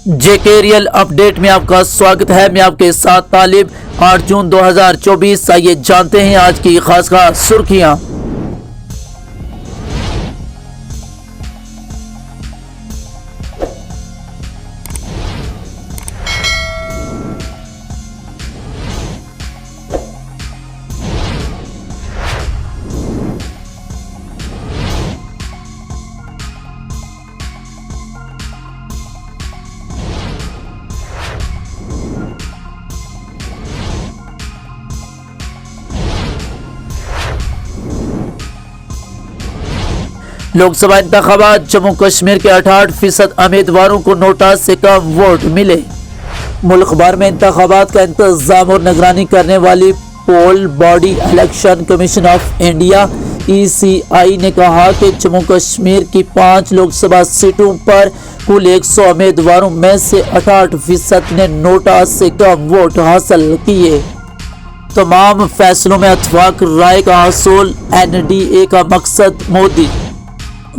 जेकेरियल update में आपका स्वागत है। मैं आपके साथ तालिब। 8 जून 2024। आइए जानते हैं आज की खास सुर्खियां। लोकसभा इंतखाबात, जम्मू कश्मीर के 68% उम्मीदवारों को नोटा से कम वोट मिले। मुल्क भर में इंतखाबात का इंतजाम और निगरानी करने वाली poll body election commission of India (ECI) ने कहा कि जम्मू कश्मीर की 5 लोकसभा सीटों पर कुल 100 उम्मीदवारों में से 68% ने नोटा से कम वोट हासिल किए। तमाम फैसलों में इत्तेफाक राय का हासिल NDA का मकसद। मोदी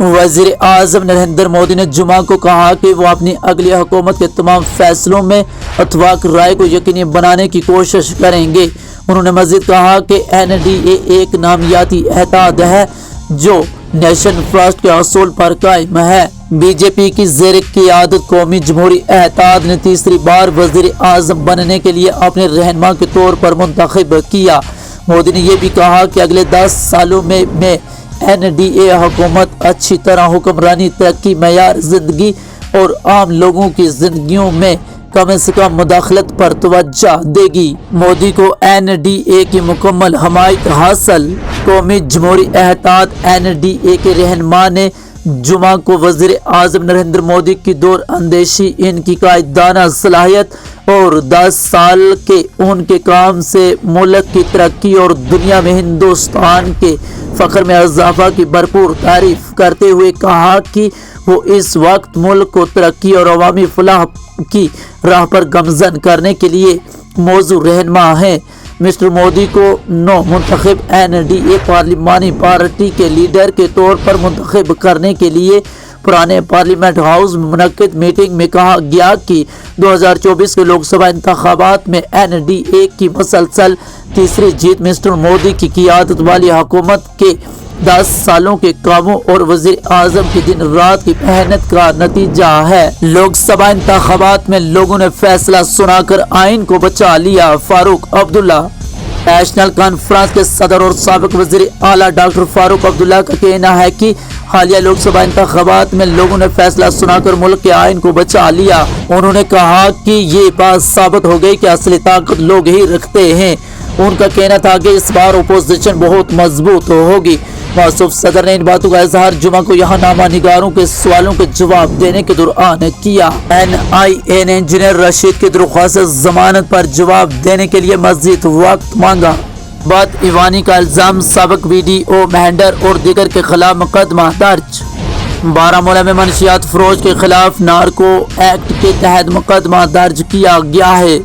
वज़ीर आज़म नरेंद्र मोदी ने जुमा को कहा कि वो अपनी अगली हुकूमत के तमाम फैसलों में इत्तेफाक राय को यकीनी बनाने की कोशिश करेंगे। उन्होंने मज़ीद कहा कि NDA एक नामियाती इत्तेहाद है जो नेशन फर्स्ट के असूल पर कायम है। BJP की ज़ेर क़ियादत कौमी जमहूरी इत्तेहाद ने तीसरी बार वज़ीर आज़म बनने के लिए अपने रहनुमा के तौर पर मुंतखब किया। मोदी ने यह भी कहा कि अगले 10 सालों में NDA हुकूमत अच्छी तरह हुक्मरानी, तरक्की, मयार ज़िंदगी और आम लोगों की ज़िंदगियों में कम से कम मुदाखलत पर तवज्जो देगी। मोदी को NDA की मुकम्मल हमायत हासिल। कौमी जमहूरी इत्तेहाद NDA के रहनुमा ने जुमा को वज़ीर आज़म नरेंद्र मोदी की दूर अंदेशी, इनकी कायदाना सलाहियत और 10 साल के उनके काम से मुल्क की तरक्की और दुनिया में हिंदुस्तान के फ़ख्र में इजाफा की भरपूर तारीफ करते हुए कहा कि वो इस वक्त मुल्क को तरक्की और अवामी फलाह की राह पर गमज़न करने के लिए मौजूद रहनुमा हैं। मिस्टर मोदी को नौ मुंतखब NDA पार्लिमानी पार्टी के लीडर के तौर पर मुंतखब करने के लिए पुराने पार्लियामेंट हाउस में मुनक्किद मीटिंग में कहा गया कि 2024 के लोकसभा इंतखाबात में NDA की मुसलसल तीसरी जीत मिस्टर मोदी की क़ियादत वाली हुकूमत के 10 सालों के कामों और वज़ीर आज़म की दिन रात की मेहनत का नतीजा है। लोकसभा इंतखाबात में लोगों ने फैसला सुनाकर आइन को बचा लिया। फारूक अब्दुल्ला नेशनल कॉन्फ्रेंस के सदर और साबिक वज़ीर आला डॉक्टर फारूक अब्दुल्ला का कहना है कि हालिया लोकसभा इंतखाबात में लोगों ने फैसला सुनाकर मुल्क के आइन को बचा लिया। उन्होंने कहा कि ये बात साबित हो गई कि असली ताकत लोग ही रखते हैं। उनका कहना था कि इस बार अपोजिशन बहुत मजबूत होगी। मौसूफ सदर ने इन बातों का इजहार जुमा को यहाँ नामा निगारों के सवालों के जवाब देने के दौरान किया। NIA ने इंजीनियर रशीद की दरख्वास्त जमानत पर जवाब देने के लिए मजीद वक्त मांगा। बद ईवानी का इल्जाम, साबिक BDO मेहंडर और दीगर के खिलाफ मुकदमा दर्ज। बारामूला में मनशियात फरोश के खिलाफ नार्को एक्ट के तहत मुकदमा दर्ज किया गया है।